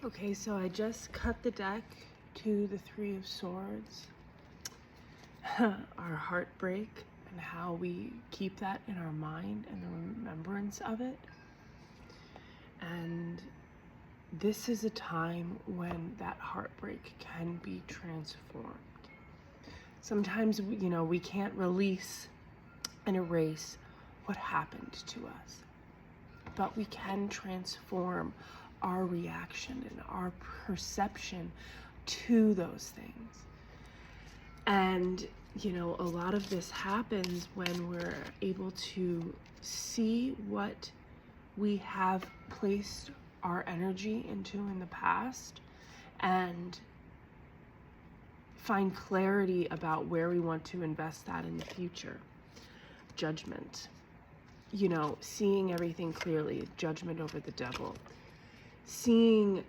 Okay, so I just cut the deck to the Three of Swords. Our heartbreak and how we keep that in our mind and the remembrance of it. And this is a time when that heartbreak can be transformed. Sometimes, we can't release and erase what happened to us, but we can transform our reaction and our perception to those things. And, a lot of this happens when we're able to see what we have placed our energy into in the past and find clarity about where we want to invest that in the future. Judgment, seeing everything clearly, judgment over the devil. Seeing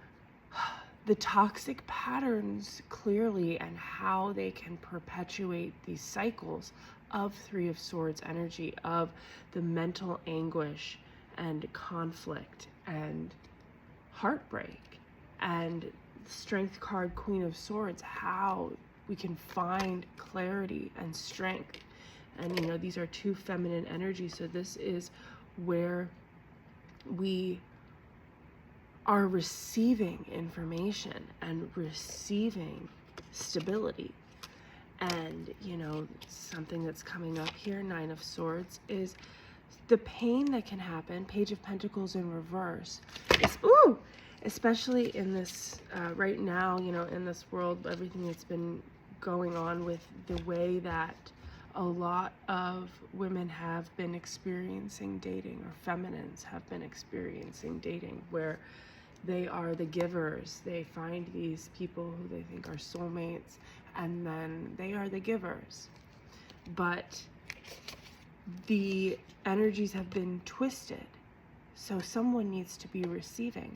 the toxic patterns clearly and how they can perpetuate these cycles of Three of Swords energy, of the mental anguish and conflict and heartbreak. And Strength card, Queen of Swords, how we can find clarity and strength. And these are two feminine energies, so this is where we are receiving information and receiving stability. And something that's coming up here, Nine of Swords, is the pain that can happen. Page of Pentacles in reverse. Especially in this right now, in this world, everything that's been going on with the way that a lot of women have been experiencing dating, or feminines have been experiencing dating, where they are the givers. They find these people who they think are soulmates, and then they are the givers. But the energies have been twisted, so someone needs to be receiving.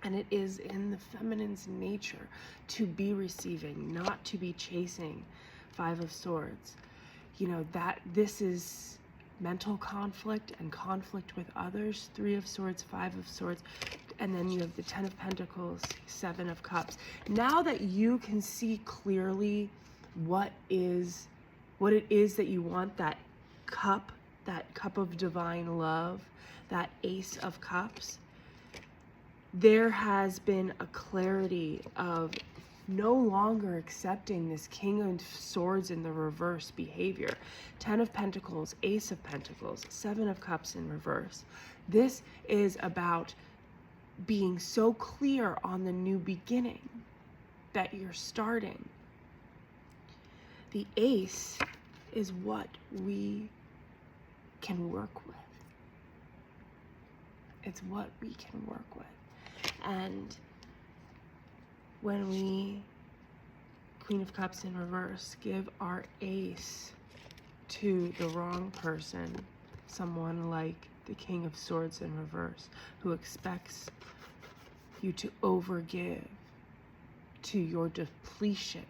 And it is in the feminine's nature to be receiving, not to be chasing. Five of Swords. That this is mental conflict and conflict with others. Three of Swords, Five of Swords. And then you have the Ten of Pentacles, Seven of Cups. Now that you can see clearly what it is that you want, that cup of divine love, that Ace of Cups, there has been a clarity of no longer accepting this King of Swords in the reverse behavior. Ten of Pentacles, Ace of Pentacles, Seven of Cups in reverse. This is about being so clear on the new beginning that you're starting. The Ace is what we can work with. It's what we can work with. And when we, Queen of Cups in reverse, give our Ace to the wrong person, someone like the King of Swords in reverse, who expects you to overgive to your depletion,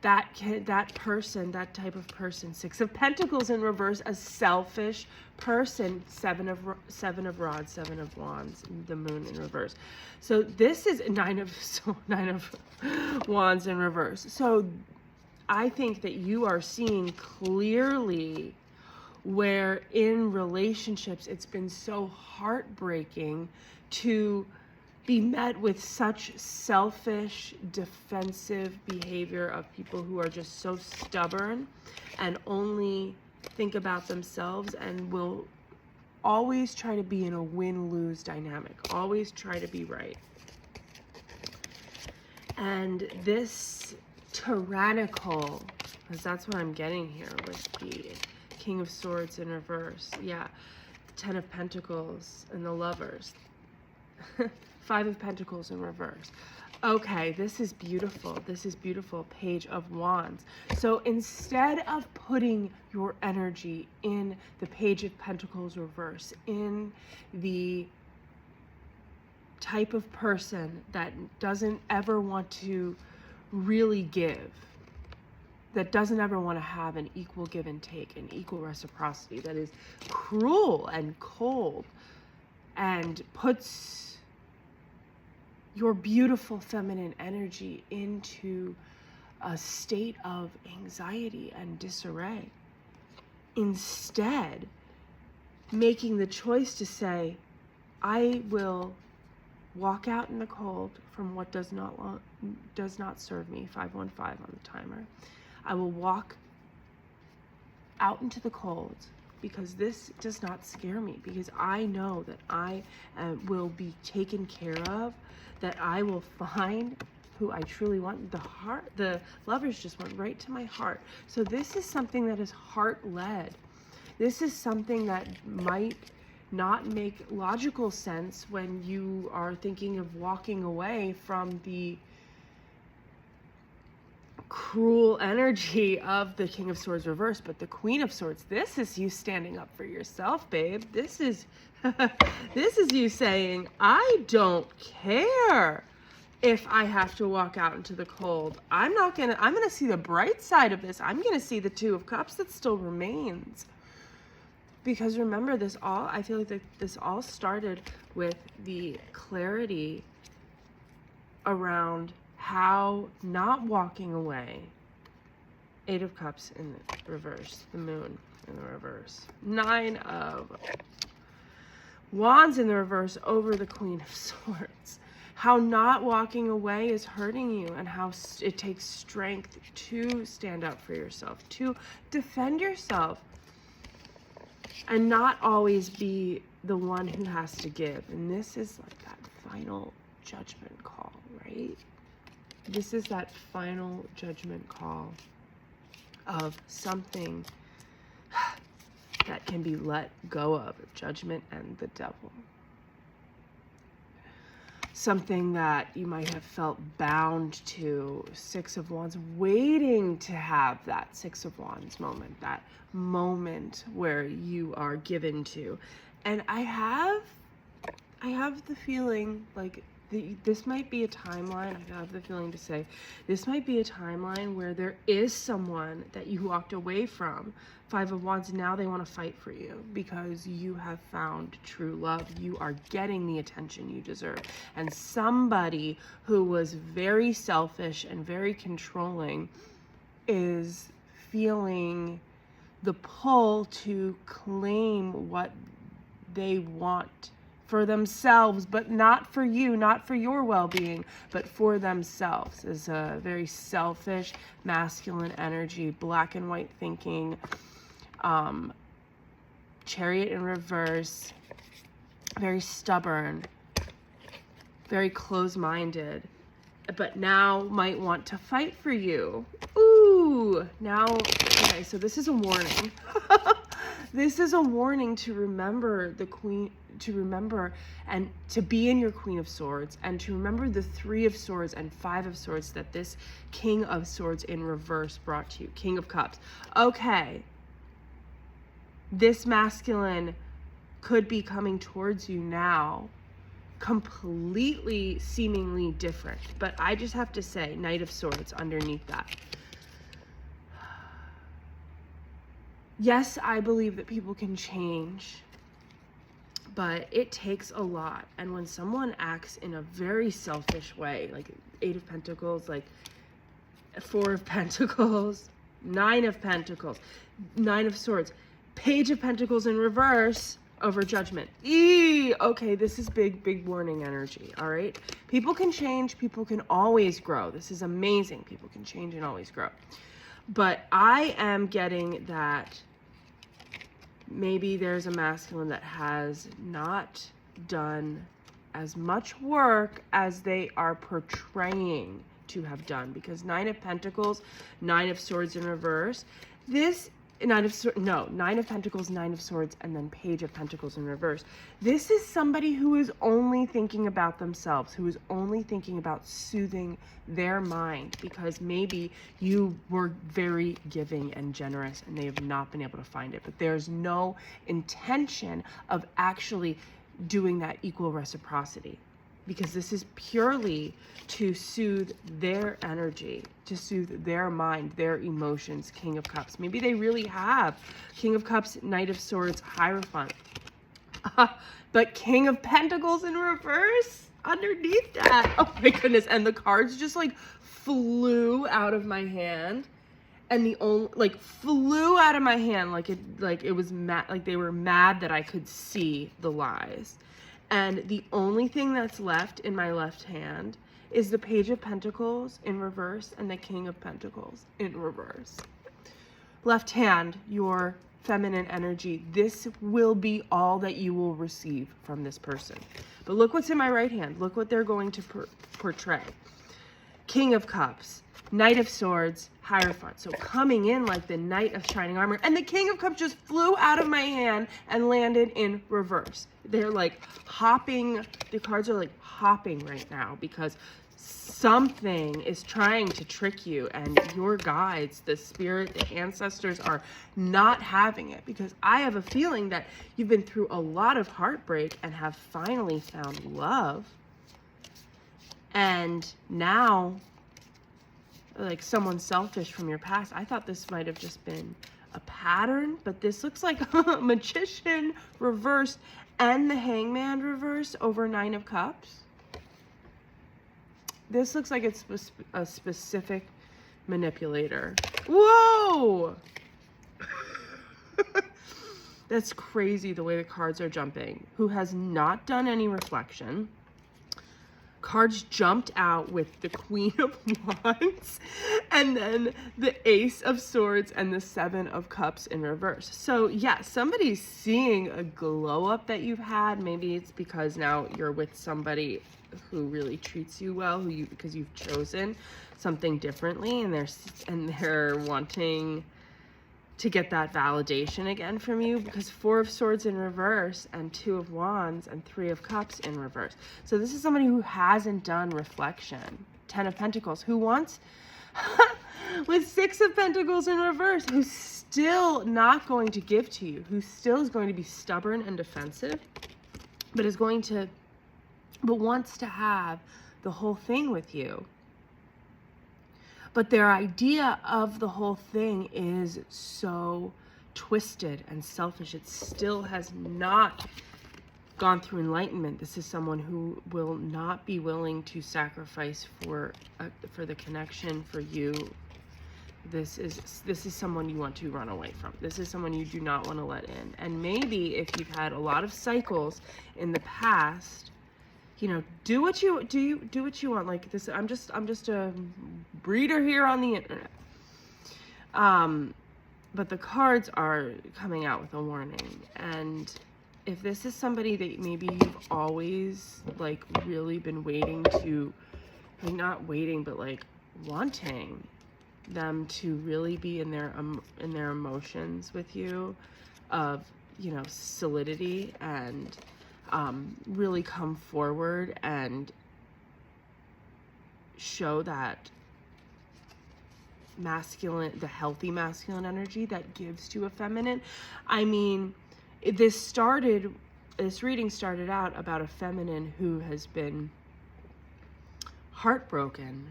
that person, that type of person, Six of Pentacles in reverse, a selfish person. Seven of Rods, Seven of Wands, the Moon in reverse. So this is Nine of Wands in reverse. So I think that you are seeing clearly where in relationships it's been so heartbreaking to be met with such selfish, defensive behavior of people who are just so stubborn and only think about themselves and will always try to be in a win-lose dynamic, always try to be right. And this tyrannical, because that's what I'm getting here with the King of Swords in reverse. Yeah, Ten of Pentacles and the Lovers. Five of Pentacles in reverse. Okay, this is beautiful. This is beautiful. Page of Wands. So instead of putting your energy in the Page of Pentacles reverse, in the type of person that doesn't ever want to really give, that doesn't ever want to have an equal give and take, an equal reciprocity, that is cruel and cold and puts your beautiful feminine energy into a state of anxiety and disarray. Instead, making the choice to say, I will walk out in the cold from what does not serve me, 515 on the timer. I will walk out into the cold because this does not scare me, because I know that I will be taken care of, that I will find who I truly want. The lovers just went right to my heart. So this is something that is heart-led. This is something that might not make logical sense when you are thinking of walking away from the cruel energy of the King of Swords reverse, but the Queen of Swords, this is you standing up for yourself, babe. This is this is you saying, I don't care if I have to walk out into the cold. I'm gonna see the bright side of this. I'm gonna see the Two of Cups that still remains. Because remember, I feel like this all started with the clarity around how not walking away. Eight of Cups in the reverse, the Moon in the reverse, Nine of Wands in the reverse over the Queen of Swords. How not walking away is hurting you, and how it takes strength to stand up for yourself, to defend yourself, and not always be the one who has to give. And this is like that final judgment call, right? This is that final judgment call of something that can be let go of, judgment and the devil. Something that you might have felt bound to, Six of Wands, waiting to have that Six of Wands moment, that moment where you are given to. And I have the feeling like this might be a timeline. I have the feeling to say this might be a timeline where there is someone that you walked away from, Five of Wands, now they want to fight for you because you have found true love. You are getting the attention you deserve. And somebody who was very selfish and very controlling is feeling the pull to claim what they want for themselves, but not for you, not for your well-being, but for themselves. Is a very selfish, masculine energy, black and white thinking, Chariot in reverse, very stubborn, very close-minded, but now might want to fight for you. Ooh, now, okay, so this is a warning. This is a warning to remember the Queen, to remember and to be in your Queen of Swords, and to remember the Three of Swords and Five of Swords that this King of Swords in reverse brought to you, King of Cups. Okay, this masculine could be coming towards you now, completely seemingly different, but I just have to say, Knight of Swords underneath that. Yes, I believe that people can change, but it takes a lot. And when someone acts in a very selfish way, like Eight of Pentacles, like Four of Pentacles, Nine of Pentacles, Nine of Swords, Page of Pentacles in reverse over Judgment. Okay, this is big warning energy, all right? People can change, people can always grow. This is amazing. People can change and always grow. But I am getting that maybe there's a masculine that has not done as much work as they are portraying to have done, because Nine of Pentacles, Nine of Swords in reverse, Nine of Pentacles, Nine of Swords, and then Page of Pentacles in reverse. This is somebody who is only thinking about themselves, who is only thinking about soothing their mind, because maybe you were very giving and generous and they have not been able to find it. But there's no intention of actually doing that equal reciprocity, because this is purely to soothe their energy, to soothe their mind, their emotions. King of Cups. Maybe they really have King of Cups, Knight of Swords, Hierophant. But King of Pentacles in reverse? underneath that. Oh my goodness. And the cards just like flew out of my hand. And the only, like, flew out of my hand like it was mad, like they were mad that I could see the lies. And the only thing that's left in my left hand is the Page of Pentacles in reverse and the King of Pentacles in reverse. Left hand, your feminine energy. This will be all that you will receive from this person. But look what's in my right hand. Look what they're going to portray. King of Cups, Knight of Swords, Hierophant. So coming in like the Knight of Shining Armor. And the King of Cups just flew out of my hand and landed in reverse. They're like hopping. The cards are like hopping right now because something is trying to trick you, and your guides, the spirit, the ancestors are not having it, because I have a feeling that you've been through a lot of heartbreak and have finally found love. And now, like someone selfish from your past. I thought this might have just been a pattern, but this looks like a Magician reversed and the Hangman reversed over Nine of Cups. This looks like it's a specific manipulator. Whoa! That's crazy the way the cards are jumping. Who has not done any reflection. Cards jumped out with the Queen of Wands and then the Ace of Swords and the Seven of Cups in reverse. So yeah, somebody's seeing a glow up that you've had. Maybe it's because now you're with somebody who really treats you well, because you've chosen something differently, and they're wanting to get that validation again from you, because Four of Swords in reverse and Two of Wands and Three of Cups in reverse. So this is somebody who hasn't done reflection. Ten of Pentacles, who wants with Six of Pentacles in reverse, who's still not going to give to you, who still is going to be stubborn and defensive, but wants to have the whole thing with you. But their idea of the whole thing is so twisted and selfish. It still has not gone through enlightenment. This is someone who will not be willing to sacrifice for the connection, for you. This is someone you want to run away from. This is someone you do not want to let in. And maybe if you've had a lot of cycles in the past, you know, do what you want. Like this, I'm just a breeder here on the internet. But the cards are coming out with a warning. And if this is somebody that maybe you've always like really been waiting to, like not waiting, but like wanting them to really be in their emotions with you, of, you know, solidity, and really come forward and show that masculine, the healthy masculine energy that gives to a feminine. I mean, this reading started out about a feminine who has been heartbroken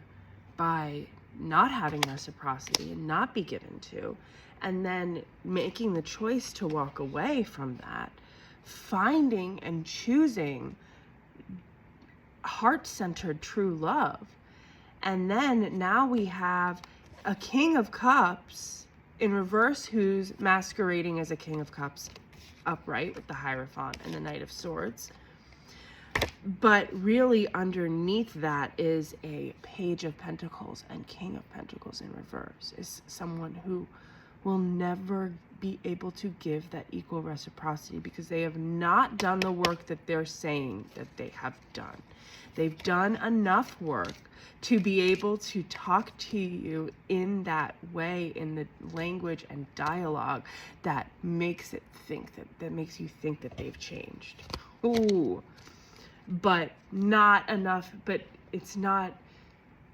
by not having reciprocity and not be given to, and then making the choice to walk away from that, finding and choosing heart-centered true love. And then now we have a King of Cups in reverse who's masquerading as a King of Cups upright with the Hierophant and the Knight of Swords. But really underneath that is a Page of Pentacles and King of Pentacles in reverse. Is someone who will never be able to give that equal reciprocity, because they have not done the work that they're saying that they have done. They've done enough work to be able to talk to you in that way, in the language and dialogue that makes it think that makes you think that they've changed. Ooh. But not enough, but it's not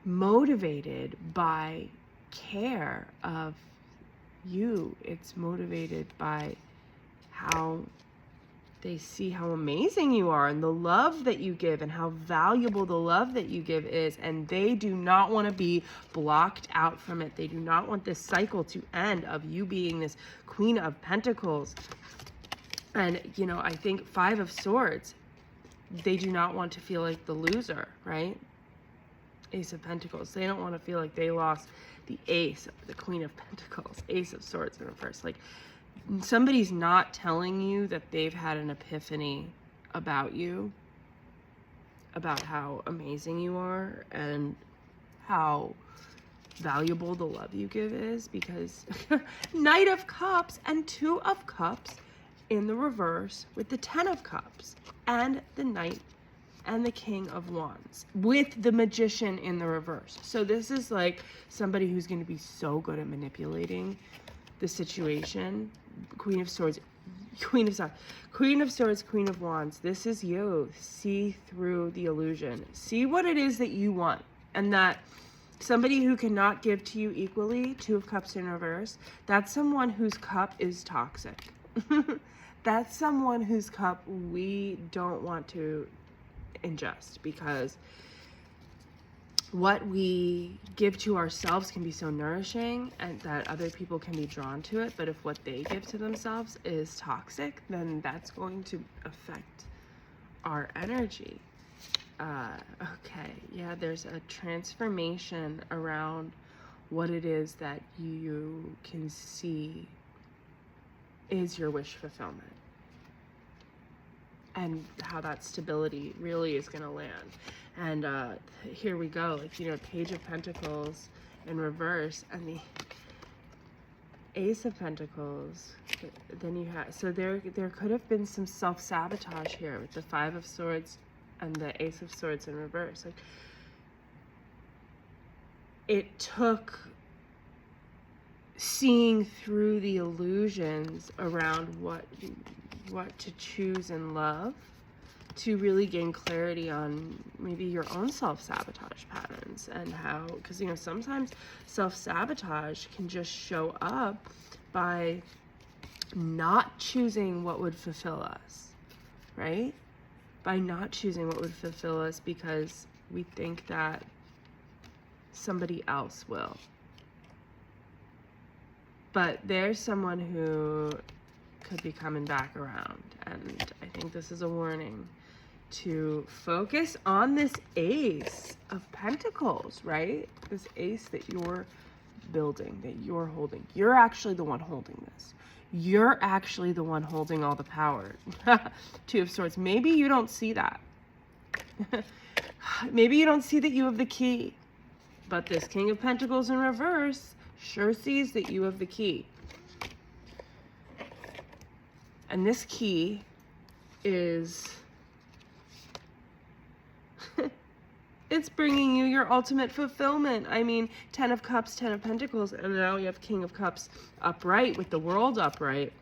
motivated by care of you. It's motivated by how they see how amazing you are and the love that you give and how valuable the love that you give is, and they do not want to be blocked out from it. They do not want this cycle to end of you being this Queen of Pentacles. And you know, I think Five of Swords, they do not want to feel like the loser, right? Ace of Pentacles. They don't want to feel like they lost the Ace, the Queen of Pentacles, Ace of Swords in reverse. Like, somebody's not telling you that they've had an epiphany about you, about how amazing you are and how valuable the love you give is, because Knight of Cups and Two of Cups in the reverse with the Ten of Cups and the Knight and the King of Wands with the Magician in the reverse. So this is like somebody who's going to be so good at manipulating the situation. Queen of Swords, Queen of Swords, Queen of Wands. This is you. See through the illusion. See what it is that you want, and that somebody who cannot give to you equally, Two of Cups in reverse, that's someone whose cup is toxic. That's someone whose cup we don't want to ingest, because what we give to ourselves can be so nourishing and that other people can be drawn to it. But if what they give to themselves is toxic, then that's going to affect our energy. Okay, yeah, there's a transformation around what it is that you can see is your wish fulfillment, and how that stability really is going to land. And here we go, like, you know, Page of Pentacles in reverse and the Ace of Pentacles. Then you have, so there could have been some self-sabotage here with the Five of Swords and the Ace of Swords in reverse. Like, it took seeing through the illusions around what to choose in love to really gain clarity on maybe your own self-sabotage patterns, and how, because, you know, sometimes self-sabotage can just show up by not choosing what would fulfill us, right? By not choosing what would fulfill us because we think that somebody else will. But there's someone who could be coming back around, and I think this is a warning to focus on this Ace of Pentacles, right? This Ace that you're building, that you're holding. You're actually the one holding this. You're actually the one holding all the power. Two of Swords. Maybe you don't see that. Maybe you don't see that you have the key. But this King of Pentacles in reverse sure sees that you have the key. And this key is it's bringing you your ultimate fulfillment. I mean, Ten of Cups, Ten of Pentacles, and now you have King of Cups upright with the World upright.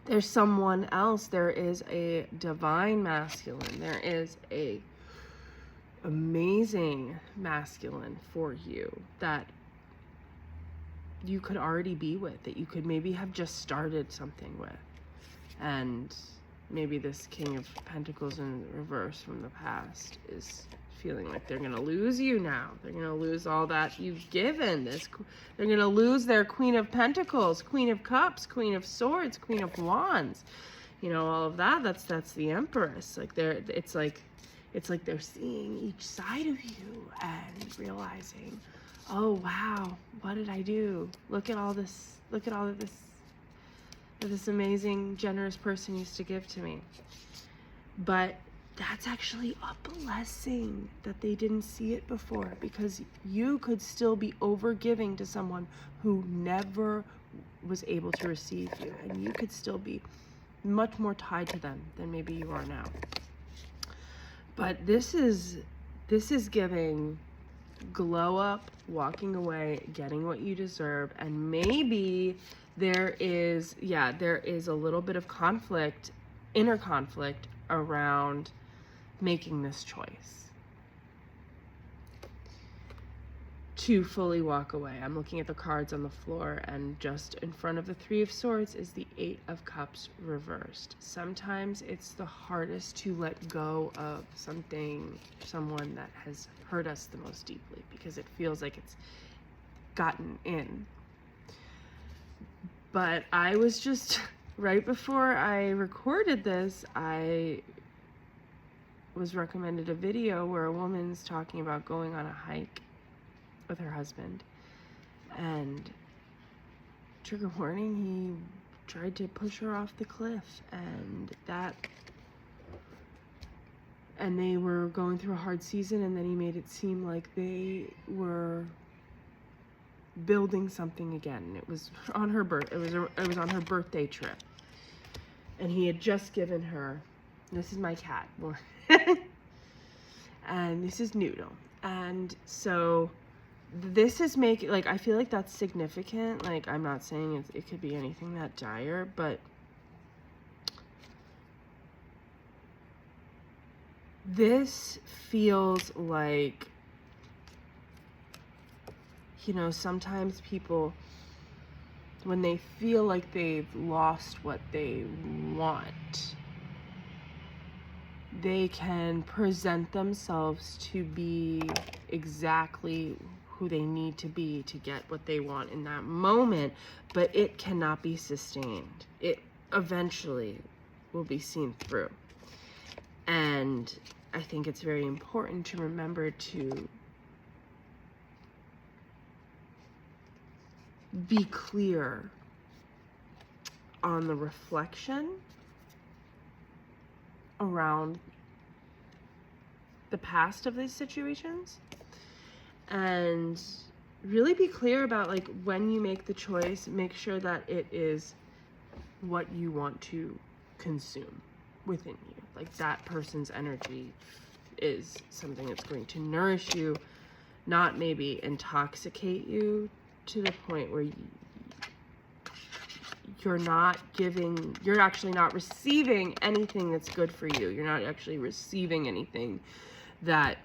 There's someone else. There is a divine masculine. There is a amazing masculine for you that you could already be with, that you could maybe have just started something with. And maybe this King of Pentacles in reverse from the past is feeling like they're going to lose you now. They're going to lose all that you've given. They're going to lose their Queen of Pentacles, Queen of Cups, Queen of Swords, Queen of Wands. You know, all of that. That's the Empress. Like, it's like they're seeing each side of you and realizing, oh wow, what did I do? Look at all this. Look at all of this that this amazing, generous person used to give to me. But that's actually a blessing that they didn't see it before, because you could still be over-giving to someone who never was able to receive you, and you could still be much more tied to them than maybe you are now. But this is giving glow up, walking away, getting what you deserve, and maybe there is a little bit of conflict, inner conflict around making this choice to fully walk away. I'm looking at the cards on the floor, and just in front of the Three of Swords is the Eight of Cups reversed. Sometimes it's the hardest to let go of someone that has hurt us the most deeply, because it feels like it's gotten in. But I was just, right before I recorded this, I was recommended a video where a woman's talking about going on a hike with her husband, and trigger warning, he tried to push her off the cliff, and they were going through a hard season, and then he made it seem like they were building something again. It was on her it was on her birthday trip, and he had just given her, this is my cat, and this is Noodle, and so this is making, like, I feel like that's significant. Like, I'm not saying it could be anything that dire, but this feels like, you know, sometimes people, when they feel like they've lost what they want, they can present themselves to be exactly who they need to be to get what they want in that moment, but it cannot be sustained. It eventually will be seen through. And I think it's very important to remember to be clear on the reflection around the past of these situations, and really be clear about, like, when you make the choice, make sure that it is what you want to consume within you. Like, that person's energy is something that's going to nourish you, not maybe intoxicate you to the point where you're actually not receiving anything that's good for you. You're not actually receiving anything that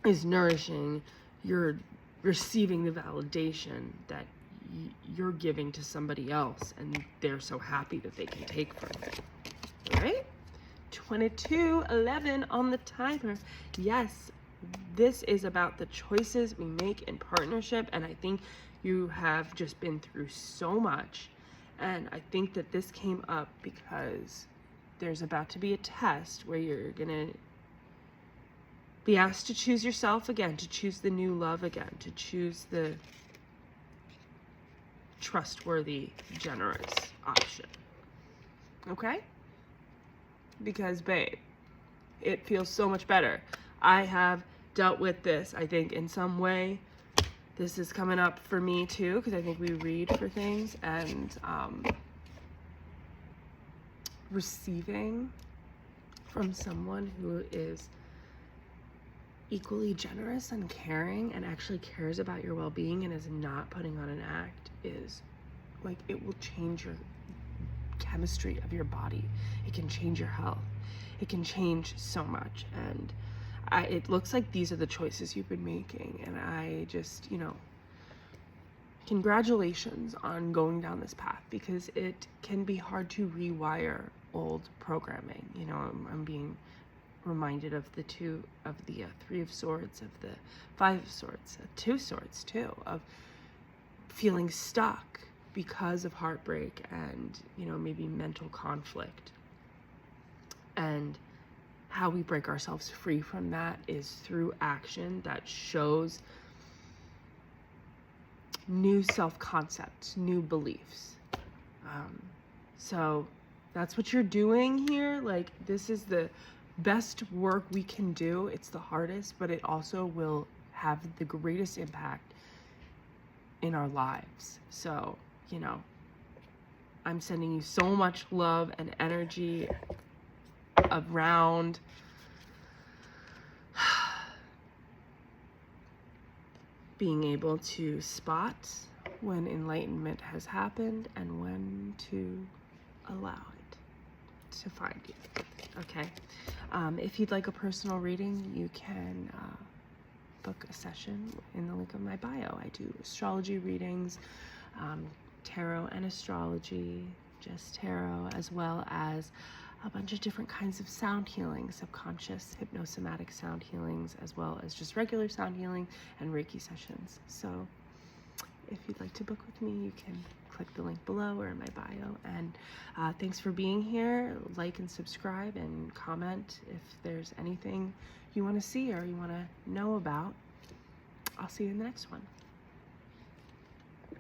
is nourishing. You're receiving the validation that you're giving to somebody else, and they're so happy that they can take from it. All right? 22:11 on the timer. Yes, this is about the choices we make in partnership, and I think you have just been through so much, and I think that this came up because there's about to be a test where you're gonna be asked to choose yourself again, to choose the new love again, to choose the trustworthy, generous option. Okay? Because, babe, it feels so much better. I have dealt with this, I think, in some way. This is coming up for me too, because I think we read for things, and receiving from someone who is equally generous and caring and actually cares about your well-being and is not putting on an act is, like, it will change your chemistry of your body. It can change your health. It can change so much, and it looks like these are the choices you've been making, and I just, congratulations on going down this path, because it can be hard to rewire old programming. I'm being reminded of the Three of Swords, of the Five of Swords, Two Swords too, of feeling stuck because of heartbreak and, maybe mental conflict. And how we break ourselves free from that is through action that shows new self-concepts, new beliefs. So that's what you're doing here. Like, this is the best work we can do. It's the hardest, but it also will have the greatest impact in our lives. So, I'm sending you so much love and energy around being able to spot when enlightenment has happened and when to allow it to find you. Okay. If you'd like a personal reading, you can book a session in the link of my bio. I do astrology readings, tarot and astrology, just tarot, as well as a bunch of different kinds of sound healing, subconscious, hypnosomatic sound healings, as well as just regular sound healing and Reiki sessions. So if you'd like to book with me, you can click the link below or in my bio. And thanks for being here. Like and subscribe and comment if there's anything you want to see or you want to know about. I'll see you in the next one.